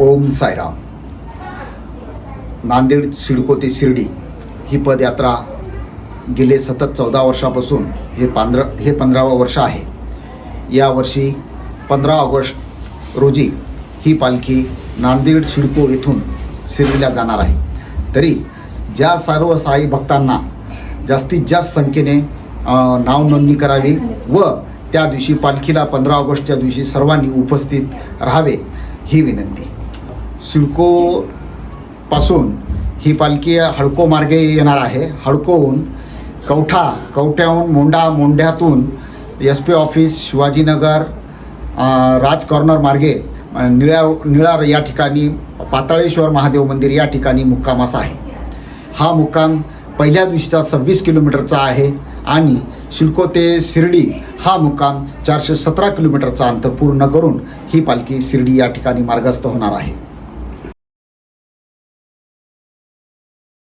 ओम साईराम. नांदेड सिडको ते शिर्डी ही पदयात्रा गेले सतत 14 वर्षापासून हे 15वं वर्ष आहे. यावर्षी 15 ऑगस्ट रोजी ही पालखी नांदेड सिडको येथून शिर्डीला जाणार आहे. तरी ज्या सर्व साई भक्तांना जास्तीत जास्त संख्येने नाव नोंदणी करावी व त्या दिवशी पालखीला 15 ऑगस्टच्या दिवशी सर्वांनी उपस्थित राहावे ही विनंती. सिडकोपासून ही पालखी हडको मार्गे येणार आहे. हडकोहून कवठ्याहून मोंढ्यातून SP ऑफिस, शिवाजीनगर, राज कॉर्नर मार्गे निळा या ठिकाणी पाताळेश्वर महादेव मंदिर या ठिकाणी मुक्कामास आहे. हा मुक्काम पहिल्या दिवशीचा 26 किलोमीटरचा आहे आणि सिडको ते शिर्डी हा मुक्काम 417 किलोमीटरचा अंतर पूर्ण करून ही पालखी शिर्डी या ठिकाणी मार्गस्थ होणार आहे.